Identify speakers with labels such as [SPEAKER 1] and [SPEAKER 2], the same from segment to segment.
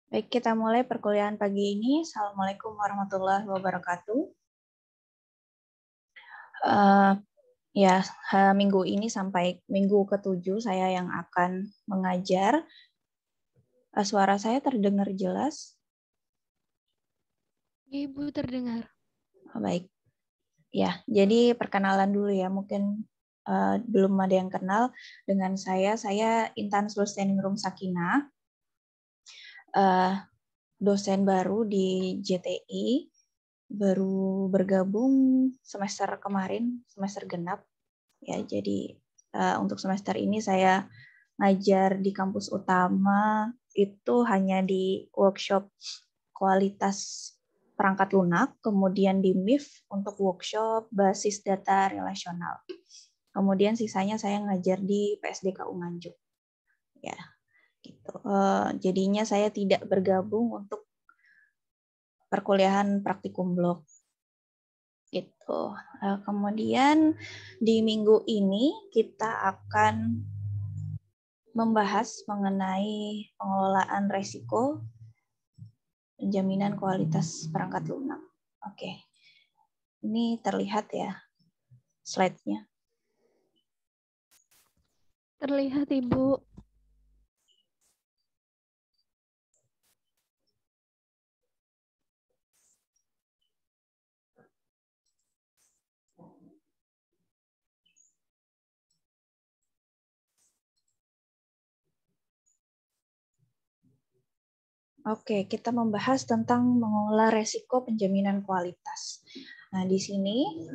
[SPEAKER 1] Baik, kita mulai perkuliahan pagi ini. Assalamualaikum warahmatullahi wabarakatuh. Ya, minggu ini sampai minggu ke-7 saya yang akan mengajar. Suara saya terdengar jelas?
[SPEAKER 2] Ibu terdengar.
[SPEAKER 1] Baik. Ya, jadi perkenalan dulu ya. Mungkin belum ada yang kenal dengan saya. Saya Intan Sulstaniningrum Sakinah, dosen baru di JTI. Baru bergabung semester kemarin, semester genap. Ya, jadi untuk semester ini saya ngajar di kampus utama itu hanya di workshop kualitas perangkat lunak, kemudian di MIF untuk workshop basis data relasional. Kemudian sisanya saya ngajar di PSDKU Nganjuk. Ya, gitu. Jadinya saya tidak bergabung untuk perkuliahan praktikum blok. Gitu. Kemudian di minggu ini kita akan membahas mengenai pengelolaan risiko penjaminan kualitas perangkat lunak. Oke, ini terlihat ya slide-nya.
[SPEAKER 2] Terlihat, Ibu.
[SPEAKER 1] Oke, kita membahas tentang mengelola risiko penjaminan kualitas. Nah, di sini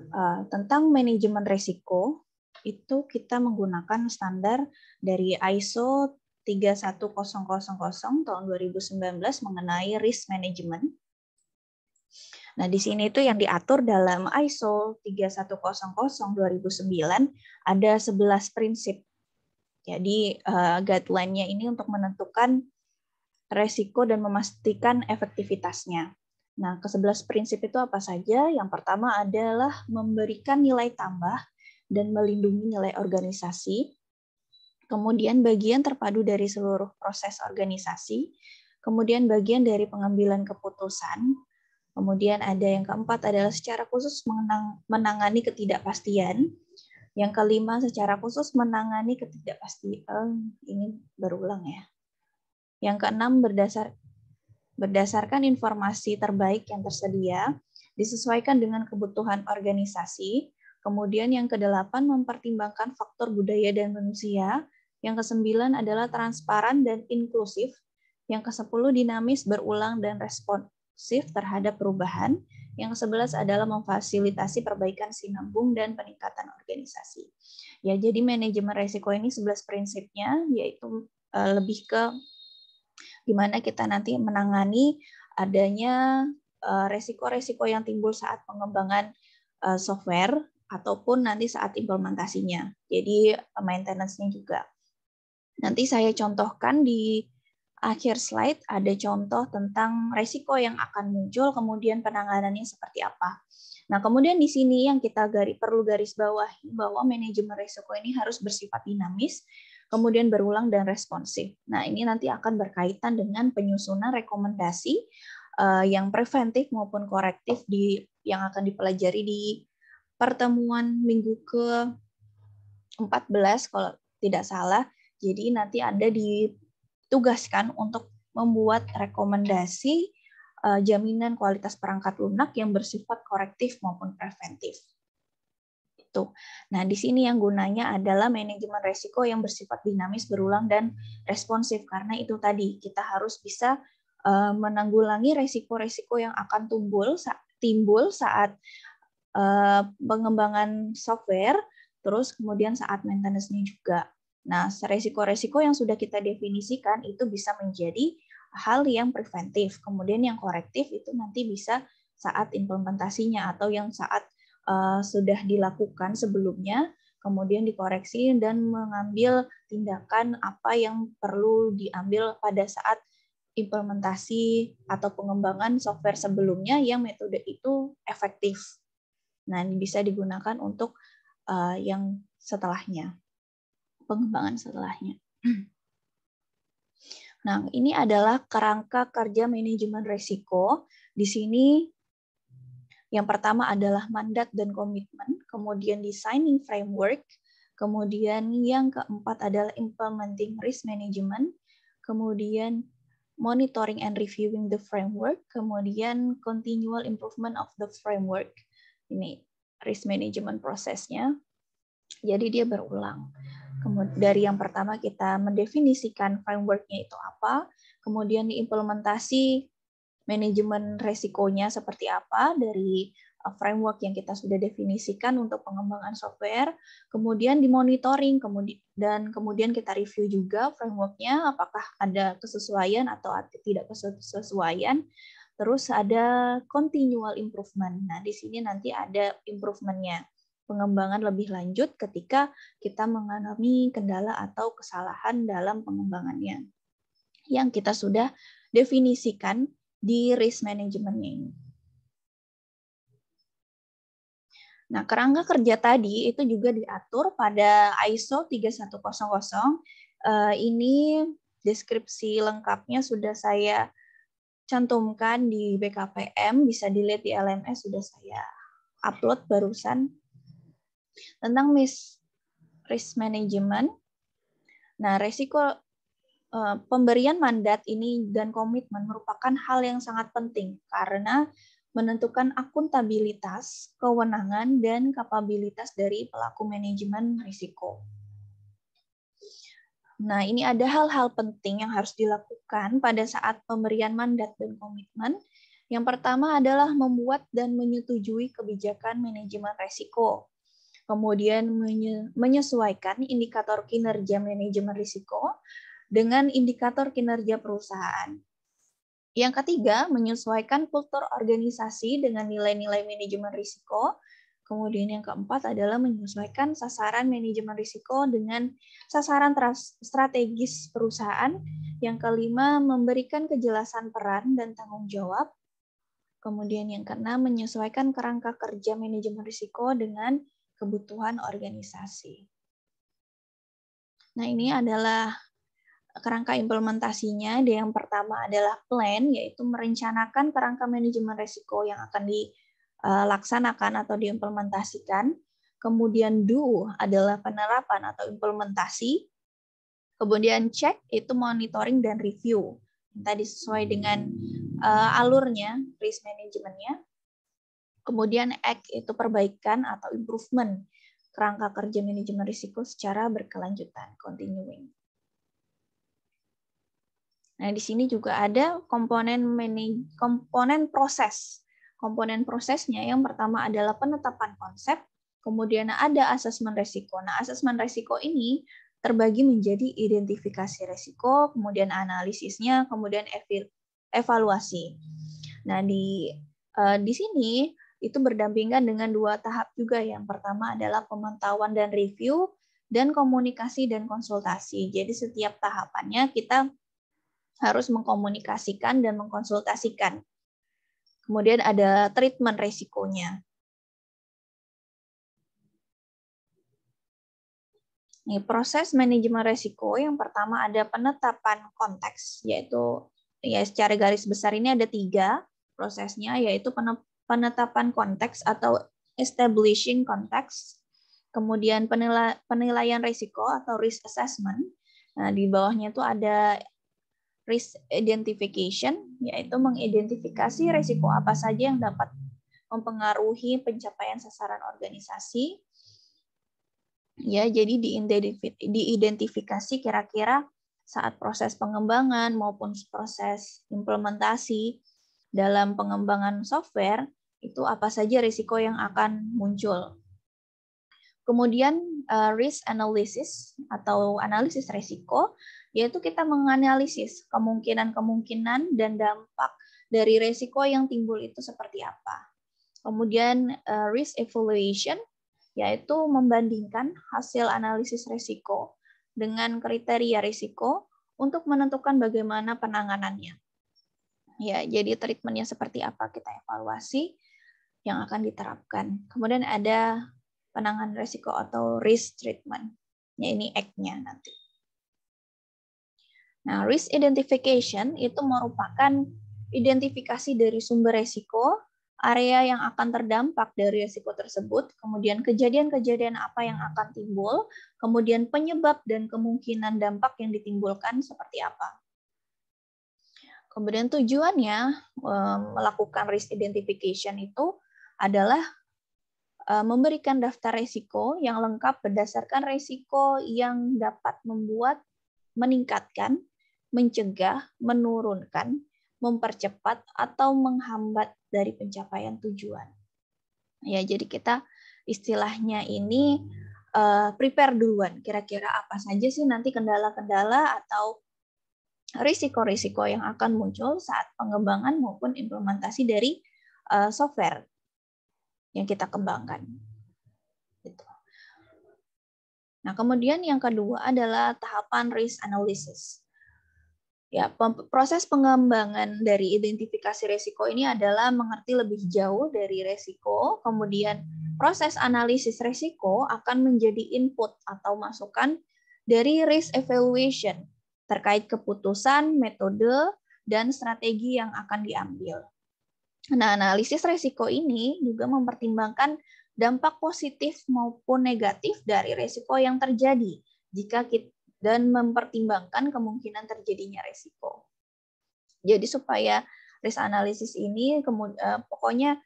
[SPEAKER 1] tentang manajemen risiko itu kita menggunakan standar dari ISO 31000 tahun 2019 mengenai risk management. Nah, di sini itu yang diatur dalam ISO 31000 2009 ada 11 prinsip. Jadi guideline-nya ini untuk menentukan resiko dan memastikan efektivitasnya. Nah, ke-11 prinsip itu apa saja? Yang pertama adalah memberikan nilai tambah dan melindungi nilai organisasi. Kemudian bagian terpadu dari seluruh proses organisasi. Kemudian bagian dari pengambilan keputusan. Kemudian ada yang keempat adalah secara khusus menangani ketidakpastian. Yang kelima secara khusus menangani ketidakpastian. Ini berulang ya. Yang keenam berdasarkan informasi terbaik yang tersedia, disesuaikan dengan kebutuhan organisasi. Kemudian yang kedelapan mempertimbangkan faktor budaya dan manusia. Yang kesembilan adalah transparan dan inklusif. Yang kesepuluh dinamis, berulang, dan responsif terhadap perubahan. Yang ke-11 adalah memfasilitasi perbaikan sinambung dan peningkatan organisasi. Ya, jadi manajemen risiko ini 11 prinsipnya, yaitu lebih ke gimana kita nanti menangani adanya resiko-resiko yang timbul saat pengembangan software ataupun nanti saat implementasinya. Jadi maintenance-nya juga. Nanti saya contohkan di akhir slide ada contoh tentang resiko yang akan muncul, kemudian penanganannya seperti apa. Nah, kemudian di sini yang kita perlu garis bawahi bahwa manajemen risiko ini harus bersifat dinamis, kemudian berulang dan responsif. Nah, ini nanti akan berkaitan dengan penyusunan rekomendasi yang preventif maupun korektif yang akan dipelajari di pertemuan minggu ke-14 kalau tidak salah. Jadi nanti Anda ditugaskan untuk membuat rekomendasi jaminan kualitas perangkat lunak yang bersifat korektif maupun preventif. Nah, di sini yang gunanya adalah manajemen risiko yang bersifat dinamis, berulang, dan responsif. Karena itu tadi, kita harus bisa menanggulangi risiko-risiko yang akan timbul saat pengembangan software, terus kemudian saat maintenance-nya juga. Nah, risiko-risiko yang sudah kita definisikan itu bisa menjadi hal yang preventif. Kemudian yang korektif itu nanti bisa saat implementasinya atau yang saat sudah dilakukan sebelumnya, kemudian dikoreksi dan mengambil tindakan apa yang perlu diambil pada saat implementasi atau pengembangan software sebelumnya yang metode itu efektif. Nah, ini bisa digunakan untuk yang setelahnya, pengembangan setelahnya. Nah, ini adalah kerangka kerja manajemen risiko. Di sini yang pertama adalah mandat dan komitmen, kemudian designing framework, kemudian yang keempat adalah implementing risk management, kemudian monitoring and reviewing the framework, kemudian continual improvement of the framework. Ini risk management prosesnya. Jadi dia berulang. Kemudian dari yang pertama kita mendefinisikan framework-nya itu apa, kemudian diimplementasi manajemen resikonya seperti apa dari framework yang kita sudah definisikan untuk pengembangan software, kemudian dimonitoring, kemudian kita review juga framework-nya apakah ada kesesuaian atau tidak kesesuaian. Terus ada continual improvement. Nah, di sini nanti ada improvement-nya, pengembangan lebih lanjut ketika kita mengalami kendala atau kesalahan dalam pengembangannya yang kita sudah definisikan di risk management-nya ini. Nah, kerangka kerja tadi itu juga diatur pada ISO 3100. Ini deskripsi lengkapnya sudah saya cantumkan di BKPM, bisa dilihat di LMS, sudah saya upload barusan tentang risk management. Nah, resiko pemberian mandat ini dan komitmen merupakan hal yang sangat penting karena menentukan akuntabilitas, kewenangan, dan kapabilitas dari pelaku manajemen risiko. Nah, ini ada hal-hal penting yang harus dilakukan pada saat pemberian mandat dan komitmen. Yang pertama adalah membuat dan menyetujui kebijakan manajemen risiko. Kemudian menyesuaikan indikator kinerja manajemen risiko dengan indikator kinerja perusahaan. Yang ketiga, menyesuaikan kultur organisasi dengan nilai-nilai manajemen risiko. Kemudian yang keempat adalah menyesuaikan sasaran manajemen risiko dengan sasaran strategis perusahaan. Yang kelima, memberikan kejelasan peran dan tanggung jawab. Kemudian yang keenam, menyesuaikan kerangka kerja manajemen risiko dengan kebutuhan organisasi. Nah, ini adalah kerangka implementasinya. Yang pertama adalah plan, yaitu merencanakan kerangka manajemen risiko yang akan dilaksanakan atau diimplementasikan. Kemudian do adalah penerapan atau implementasi. Kemudian check itu monitoring dan review. Tadi sesuai dengan alurnya risk manajemennya. Kemudian act itu perbaikan atau improvement kerangka kerja manajemen risiko secara berkelanjutan, continuing. Nah, di sini juga ada komponen proses. Komponen prosesnya yang pertama adalah penetapan konsep, kemudian ada asesmen risiko. Nah, asesmen risiko ini terbagi menjadi identifikasi risiko, kemudian analisisnya, kemudian evaluasi. Nah, di sini itu berdampingan dengan dua tahap juga. Yang pertama adalah pemantauan dan review, dan komunikasi dan konsultasi. Jadi setiap tahapannya kita harus mengkomunikasikan dan mengkonsultasikan. Kemudian ada treatment resikonya. Nih, proses manajemen resiko yang pertama ada penetapan konteks, yaitu ya secara garis besar ini ada 3 prosesnya, yaitu penetapan konteks atau establishing context, kemudian penilaian risiko atau risk assessment. Nah, di bawahnya itu ada risk identification, yaitu mengidentifikasi risiko apa saja yang dapat mempengaruhi pencapaian sasaran organisasi. Ya, jadi diidentifikasi kira-kira saat proses pengembangan maupun proses implementasi dalam pengembangan software, itu apa saja risiko yang akan muncul. Kemudian risk analysis atau analisis risiko, yaitu kita menganalisis kemungkinan-kemungkinan dan dampak dari risiko yang timbul itu seperti apa. Kemudian risk evaluation, yaitu membandingkan hasil analisis risiko dengan kriteria risiko untuk menentukan bagaimana penanganannya. Ya, jadi treatmentnya seperti apa, kita evaluasi yang akan diterapkan. Kemudian ada penanganan risiko atau risk treatment. Ya, ini act-nya nanti. Nah, risk identification itu merupakan identifikasi dari sumber resiko, area yang akan terdampak dari resiko tersebut, kemudian kejadian-kejadian apa yang akan timbul, kemudian penyebab dan kemungkinan dampak yang ditimbulkan seperti apa. Kemudian tujuannya melakukan risk identification itu adalah memberikan daftar resiko yang lengkap berdasarkan resiko yang dapat membuat, meningkatkan, mencegah, menurunkan, mempercepat, atau menghambat dari pencapaian tujuan. Ya, jadi kita istilahnya ini prepare duluan. Kira-kira apa saja sih nanti kendala-kendala atau risiko-risiko yang akan muncul saat pengembangan maupun implementasi dari software yang kita kembangkan. Gitu. Nah, kemudian yang kedua adalah tahapan risk analysis. Ya, proses pengembangan dari identifikasi risiko ini adalah mengerti lebih jauh dari risiko, kemudian proses analisis risiko akan menjadi input atau masukan dari risk evaluation terkait keputusan, metode, dan strategi yang akan diambil. Nah, analisis risiko ini juga mempertimbangkan dampak positif maupun negatif dari risiko yang terjadi jika kita dan mempertimbangkan kemungkinan terjadinya risiko. Jadi supaya risk analysis ini pokoknya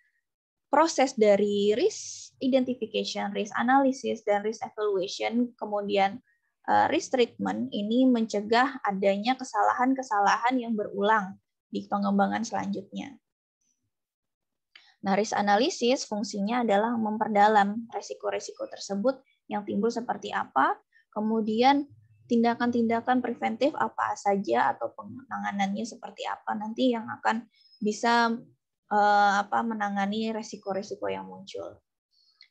[SPEAKER 1] proses dari risk identification, risk analysis, dan risk evaluation, kemudian risk treatment ini mencegah adanya kesalahan-kesalahan yang berulang di pengembangan selanjutnya. Nah, risk analysis fungsinya adalah memperdalam risiko-risiko tersebut yang timbul seperti apa, kemudian tindakan-tindakan preventif apa saja atau penanganannya seperti apa nanti yang akan bisa menangani risiko-risiko yang muncul.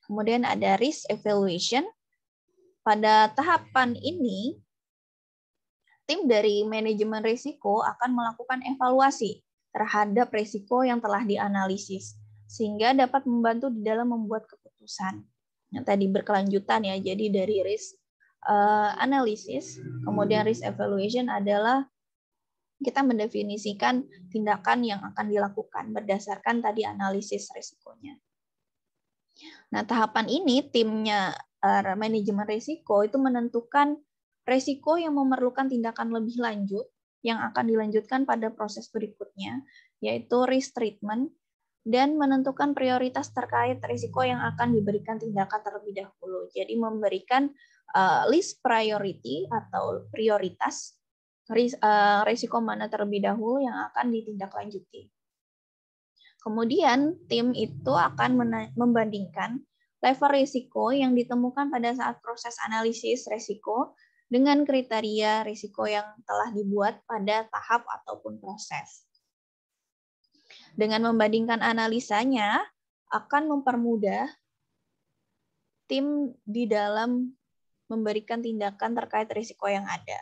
[SPEAKER 1] Kemudian ada risk evaluation. Pada tahapan ini, tim dari manajemen risiko akan melakukan evaluasi terhadap risiko yang telah dianalisis, sehingga dapat membantu di dalam membuat keputusan. Yang tadi berkelanjutan ya, jadi dari risk analisis, kemudian risk evaluation adalah kita mendefinisikan tindakan yang akan dilakukan berdasarkan tadi analisis risikonya. Nah, tahapan ini timnya manajemen risiko itu menentukan risiko yang memerlukan tindakan lebih lanjut yang akan dilanjutkan pada proses berikutnya, yaitu risk treatment, dan menentukan prioritas terkait risiko yang akan diberikan tindakan terlebih dahulu. Jadi memberikan list priority atau prioritas risiko mana terlebih dahulu yang akan ditindaklanjuti. Kemudian tim itu akan membandingkan level risiko yang ditemukan pada saat proses analisis risiko dengan kriteria risiko yang telah dibuat pada tahap ataupun proses. Dengan membandingkan analisanya akan mempermudah tim di dalam memberikan tindakan terkait risiko yang ada.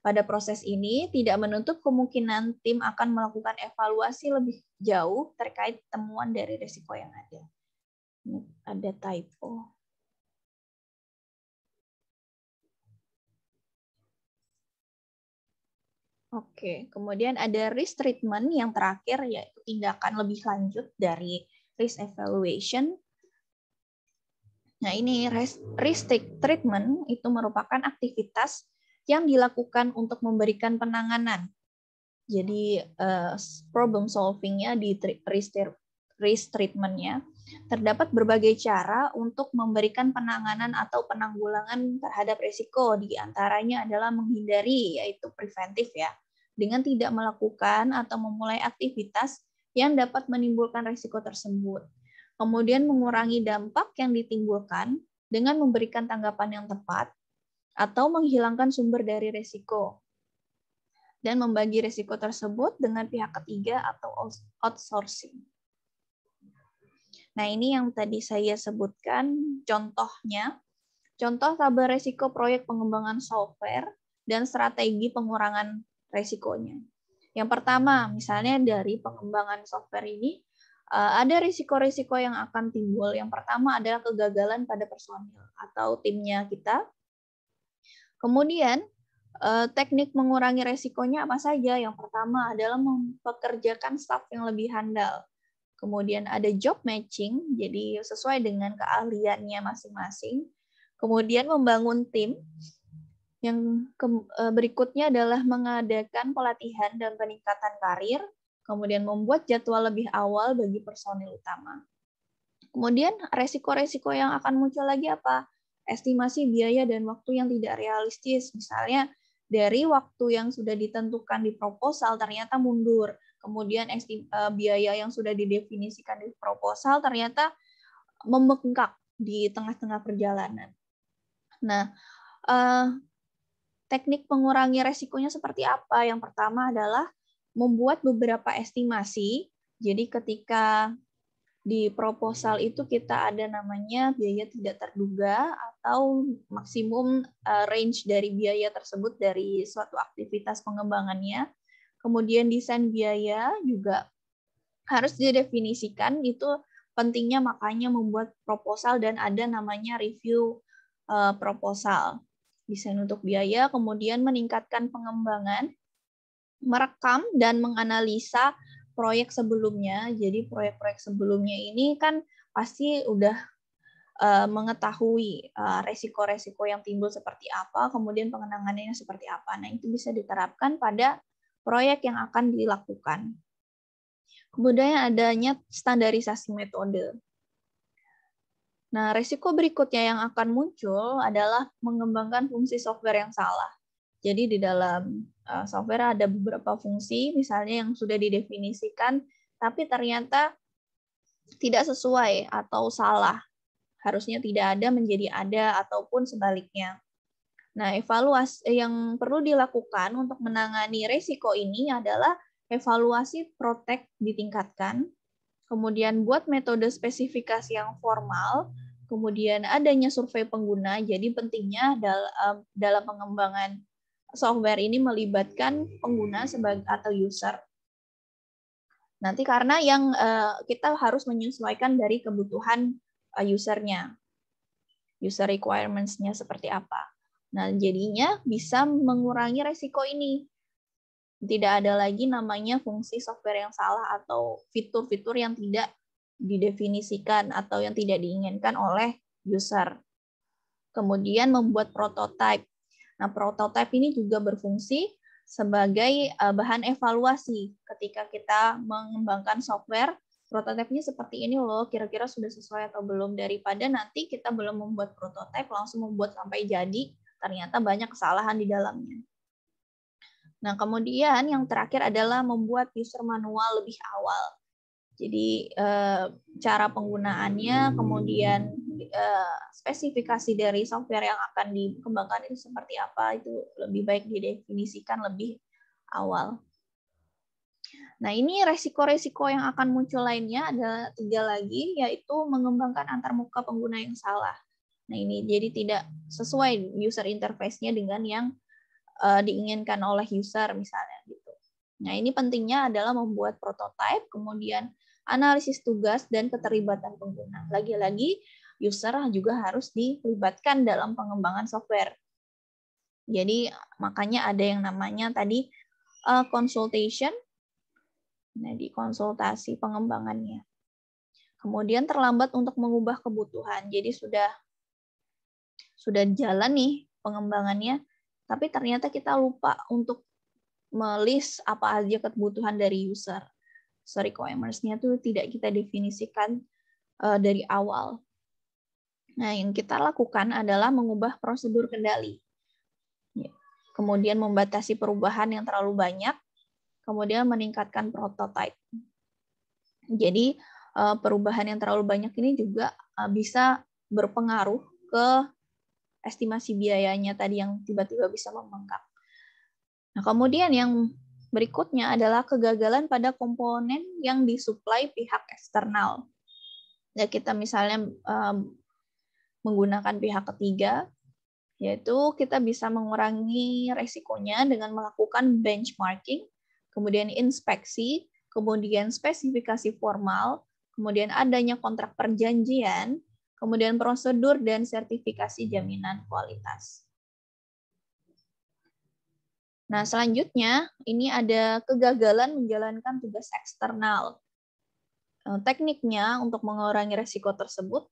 [SPEAKER 1] Pada proses ini tidak menutup kemungkinan tim akan melakukan evaluasi lebih jauh terkait temuan dari risiko yang ada. Ini ada typo. Oke, kemudian ada risk treatment yang terakhir, yaitu tindakan lebih lanjut dari risk evaluation. Nah, ini risk treatment itu merupakan aktivitas yang dilakukan untuk memberikan penanganan. Jadi, problem solving-nya di risk treatment-nya terdapat berbagai cara untuk memberikan penanganan atau penanggulangan terhadap risiko. Di antaranya adalah menghindari, yaitu preventif ya, dengan tidak melakukan atau memulai aktivitas yang dapat menimbulkan risiko tersebut. Kemudian mengurangi dampak yang ditimbulkan dengan memberikan tanggapan yang tepat atau menghilangkan sumber dari risiko. Dan membagi risiko tersebut dengan pihak ketiga atau outsourcing. Nah, ini yang tadi saya sebutkan contohnya. Contoh tabel risiko proyek pengembangan software dan strategi pengurangan risikonya. Yang pertama, misalnya dari pengembangan software ini, ada risiko-risiko yang akan timbul. Yang pertama adalah kegagalan pada personil atau timnya kita. Kemudian, Teknik mengurangi resikonya apa saja? Yang pertama adalah mempekerjakan staf yang lebih handal. Kemudian ada job matching, jadi sesuai dengan keahliannya masing-masing. Kemudian membangun tim. Yang berikutnya adalah mengadakan pelatihan dan peningkatan karir. Kemudian membuat jadwal lebih awal bagi personil utama. Kemudian resiko-resiko yang akan muncul lagi apa? Estimasi biaya dan waktu yang tidak realistis. Misalnya dari waktu yang sudah ditentukan di proposal ternyata mundur. Kemudian biaya yang sudah didefinisikan di proposal ternyata membengkak di tengah-tengah perjalanan. Nah, teknik mengurangi resikonya seperti apa? Yang pertama adalah membuat beberapa estimasi. Jadi ketika di proposal itu kita ada namanya biaya tidak terduga atau maksimum range dari biaya tersebut dari suatu aktivitas pengembangannya. Kemudian desain biaya juga harus didefinisikan, itu pentingnya makanya membuat proposal dan ada namanya review proposal. Desain untuk biaya, kemudian meningkatkan pengembangan, merekam dan menganalisa proyek sebelumnya. Jadi proyek-proyek sebelumnya ini kan pasti udah mengetahui resiko-resiko yang timbul seperti apa, kemudian pengenangannya seperti apa. Nah, itu bisa diterapkan pada proyek yang akan dilakukan. Kemudian adanya standarisasi metode. Nah, resiko berikutnya yang akan muncul adalah mengembangkan fungsi software yang salah. Jadi di dalam software ada beberapa fungsi, misalnya yang sudah didefinisikan, tapi ternyata tidak sesuai atau salah. Harusnya tidak ada menjadi ada, ataupun sebaliknya. Nah, evaluasi yang perlu dilakukan untuk menangani resiko ini adalah evaluasi protek ditingkatkan, kemudian buat metode spesifikasi yang formal, kemudian adanya survei pengguna. Jadi pentingnya dalam pengembangan software ini melibatkan pengguna sebagai atau user. Nanti karena yang kita harus menyesuaikan dari kebutuhan usernya, user requirements-nya seperti apa. Nah, jadinya bisa mengurangi resiko ini. Tidak ada lagi namanya fungsi software yang salah atau fitur-fitur yang tidak didefinisikan atau yang tidak diinginkan oleh user. Kemudian membuat prototype. Nah, prototype ini juga berfungsi sebagai bahan evaluasi ketika kita mengembangkan software. Prototipenya seperti ini loh, kira-kira sudah sesuai atau belum, daripada nanti kita belum membuat prototipe langsung membuat sampai jadi, ternyata banyak kesalahan di dalamnya. Nah, kemudian yang terakhir adalah membuat user manual lebih awal. Jadi cara penggunaannya, kemudian spesifikasi dari software yang akan dikembangkan itu seperti apa, itu lebih baik didefinisikan lebih awal. Nah, ini resiko-resiko yang akan muncul lainnya ada 3 lagi, yaitu mengembangkan antarmuka pengguna yang salah. Nah, ini jadi tidak sesuai user interface-nya dengan yang diinginkan oleh user misalnya gitu. Nah, ini pentingnya adalah membuat prototipe, kemudian analisis tugas dan keterlibatan pengguna. Lagi-lagi user juga harus dilibatkan dalam pengembangan software. Jadi makanya ada yang namanya tadi consultation. Nah, di konsultasi pengembangannya. Kemudian terlambat untuk mengubah kebutuhan. Jadi sudah jalan nih pengembangannya, tapi ternyata kita lupa untuk melist apa aja kebutuhan dari user. So, requirements-nya itu tidak kita definisikan dari awal. Nah, yang kita lakukan adalah mengubah prosedur kendali. Kemudian membatasi perubahan yang terlalu banyak, kemudian meningkatkan prototype. Jadi perubahan yang terlalu banyak ini juga bisa berpengaruh ke estimasi biayanya tadi yang tiba-tiba bisa membengkak. Nah, kemudian yang berikutnya adalah kegagalan pada komponen yang disuplai pihak eksternal. Ya, kita misalnya menggunakan pihak ketiga, yaitu kita bisa mengurangi resikonya dengan melakukan benchmarking, kemudian inspeksi, kemudian spesifikasi formal, kemudian adanya kontrak perjanjian, kemudian prosedur dan sertifikasi jaminan kualitas. Nah, selanjutnya ini ada kegagalan menjalankan tugas eksternal. Tekniknya untuk mengurangi risiko tersebut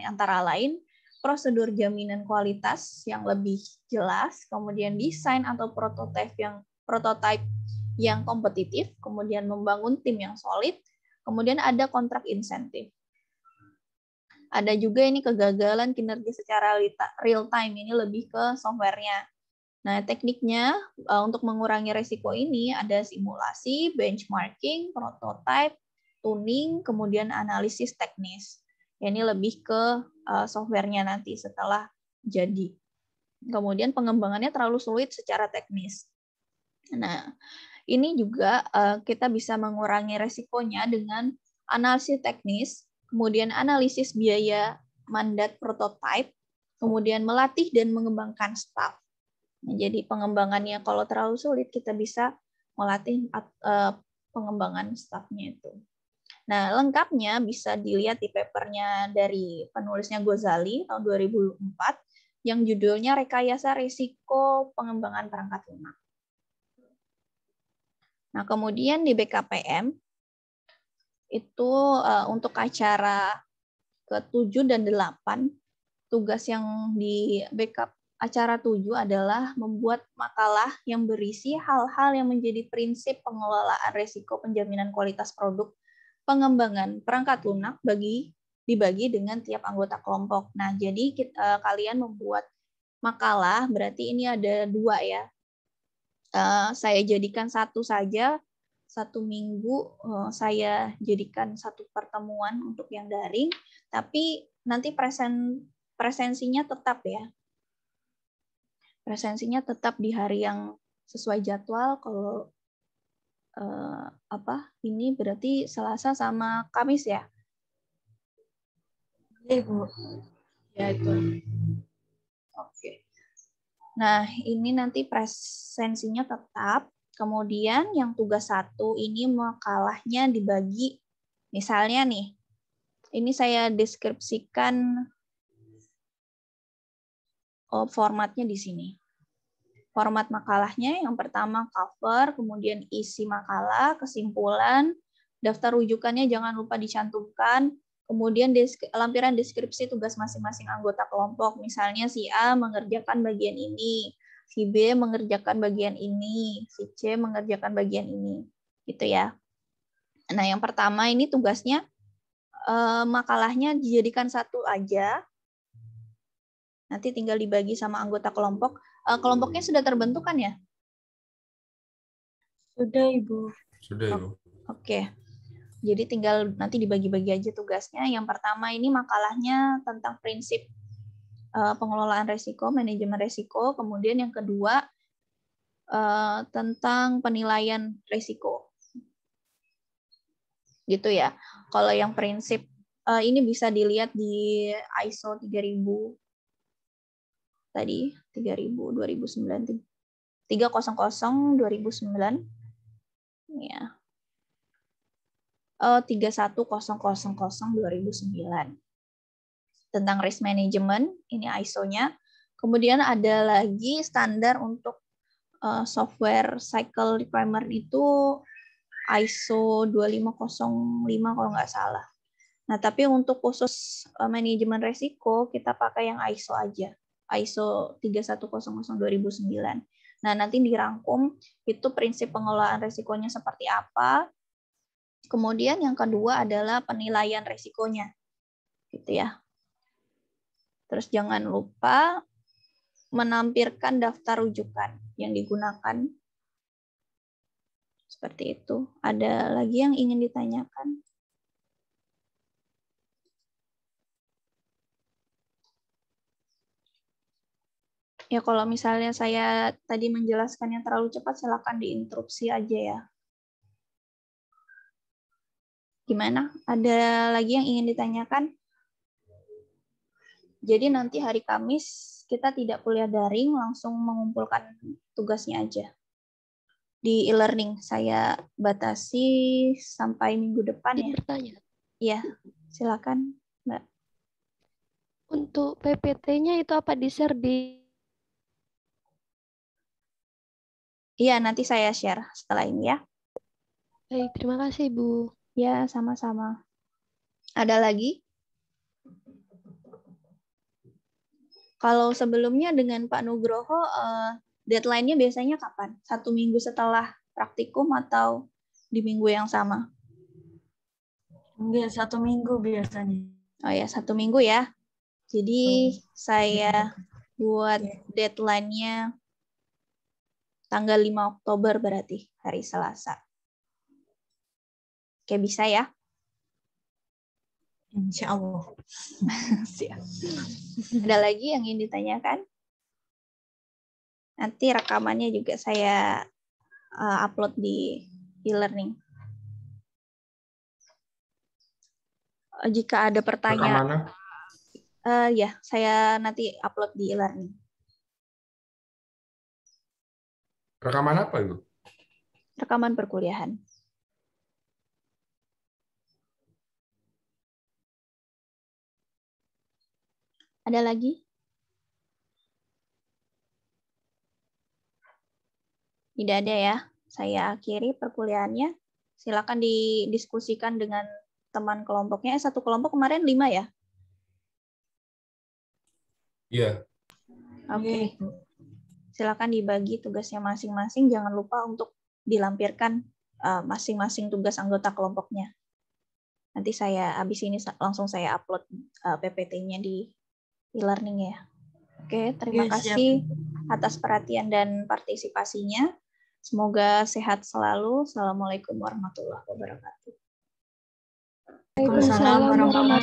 [SPEAKER 1] antara lain prosedur jaminan kualitas yang lebih jelas, kemudian desain atau prototipe yang kompetitif, kemudian membangun tim yang solid, kemudian ada kontrak insentif. Ada juga ini kegagalan kinerja secara real time, ini lebih ke softwarenya. Nah, tekniknya untuk mengurangi risiko ini ada simulasi, benchmarking, prototype, tuning, kemudian analisis teknis. Ini lebih ke softwarenya nanti setelah jadi. Kemudian pengembangannya terlalu sulit secara teknis. Nah, ini juga kita bisa mengurangi risikonya dengan analisis teknis, kemudian analisis biaya mandat prototype, kemudian melatih dan mengembangkan staff. Nah, jadi pengembangannya kalau terlalu sulit kita bisa melatih pengembangan staffnya itu. Nah, lengkapnya bisa dilihat di papernya dari penulisnya Ghazali tahun 2004 yang judulnya Rekayasa Risiko Pengembangan Perangkat Lunak. Nah, kemudian di BKPM itu untuk acara ke-7 dan 8, tugas yang di backup acara 7 adalah membuat makalah yang berisi hal-hal yang menjadi prinsip pengelolaan risiko penjaminan kualitas produk pengembangan perangkat lunak dibagi dengan tiap anggota kelompok. Nah, jadi kalian membuat makalah, berarti ini ada 2 ya. Saya jadikan satu saja, 1 minggu saya jadikan 1 pertemuan untuk yang daring, tapi nanti presensinya tetap ya. Presensinya tetap di hari yang sesuai jadwal. Kalau ini berarti Selasa sama Kamis ya?
[SPEAKER 3] Iya, Bu.
[SPEAKER 1] Ya, itu. Oke. Nah, ini nanti presensinya tetap. Kemudian yang tugas 1 ini makalahnya dibagi. Misalnya nih, ini saya deskripsikan formatnya di sini. Format makalahnya yang pertama cover, kemudian isi makalah, kesimpulan, daftar rujukannya jangan lupa dicantumkan, kemudian lampiran deskripsi tugas masing-masing anggota kelompok. Misalnya si A mengerjakan bagian ini, si B mengerjakan bagian ini, si C mengerjakan bagian ini. Gitu ya. Nah, yang pertama ini tugasnya makalahnya dijadikan 1 aja. Nanti tinggal dibagi sama anggota kelompok. Kelompoknya sudah terbentuk kan ya?
[SPEAKER 3] Sudah, Ibu.
[SPEAKER 4] Sudah, Ibu.
[SPEAKER 1] Oke. Jadi tinggal nanti dibagi-bagi aja tugasnya. Yang pertama ini makalahnya tentang prinsip pengelolaan risiko, manajemen risiko. Kemudian yang kedua tentang penilaian risiko. Gitu ya. Kalau yang prinsip ini bisa dilihat di ISO 3000 tadi, 3000 2009 300 2009 ya. 31000 2009 tentang risk management, ini ISO-nya. Kemudian ada lagi standar untuk software cycle requirement itu ISO 2505 kalau nggak salah. Nah, tapi untuk khusus manajemen resiko kita pakai yang ISO aja. ISO 31000 2009. Nah, nanti dirangkum itu prinsip pengelolaan resikonya seperti apa. Kemudian yang kedua adalah penilaian resikonya. Gitu ya. Terus jangan lupa menampilkan daftar rujukan yang digunakan. Seperti itu. Ada lagi yang ingin ditanyakan? Ya, kalau misalnya saya tadi menjelaskan yang terlalu cepat, silakan diinterupsi aja ya. Gimana? Ada lagi yang ingin ditanyakan? Jadi nanti hari Kamis kita tidak kuliah daring, langsung mengumpulkan tugasnya aja. Di e-learning saya batasi sampai minggu depan ya.
[SPEAKER 2] Bertanya.
[SPEAKER 1] Iya, silakan, Mbak.
[SPEAKER 2] Untuk PPT-nya itu apa di-share di
[SPEAKER 1] Iya, nanti saya share setelah ini ya.
[SPEAKER 2] Baik, terima kasih, Bu.
[SPEAKER 1] Ya, sama-sama. Ada lagi? Kalau sebelumnya dengan Pak Nugroho, deadline-nya biasanya kapan? 1 minggu setelah praktikum atau di minggu yang sama?
[SPEAKER 3] Enggak, 1 minggu biasanya.
[SPEAKER 1] Oh ya, 1 minggu ya. Jadi saya buat deadline-nya tanggal 5 Oktober berarti, hari Selasa. Oke, bisa ya?
[SPEAKER 3] Insya Allah.
[SPEAKER 1] Siap. Ada lagi yang ingin ditanyakan? Nanti rekamannya juga saya upload di e-learning. Jika ada pertanyaan, ya saya nanti upload di e-learning.
[SPEAKER 4] Rekaman apa itu?
[SPEAKER 1] Rekaman perkuliahan. Ada lagi? Tidak ada ya. Saya akhiri perkuliahannya. Silakan didiskusikan dengan teman kelompoknya. Satu kelompok kemarin 5 ya?
[SPEAKER 4] Iya.
[SPEAKER 1] Oke. Silakan dibagi tugasnya masing-masing. Jangan lupa untuk dilampirkan masing-masing tugas anggota kelompoknya. Nanti saya habis ini langsung saya upload PPT-nya di e-learning ya. Oke, terima kasih atas perhatian dan partisipasinya. Semoga sehat selalu. Assalamualaikum warahmatullahi wabarakatuh.
[SPEAKER 3] Waalaikumsalam warahmatullahi wabarakatuh.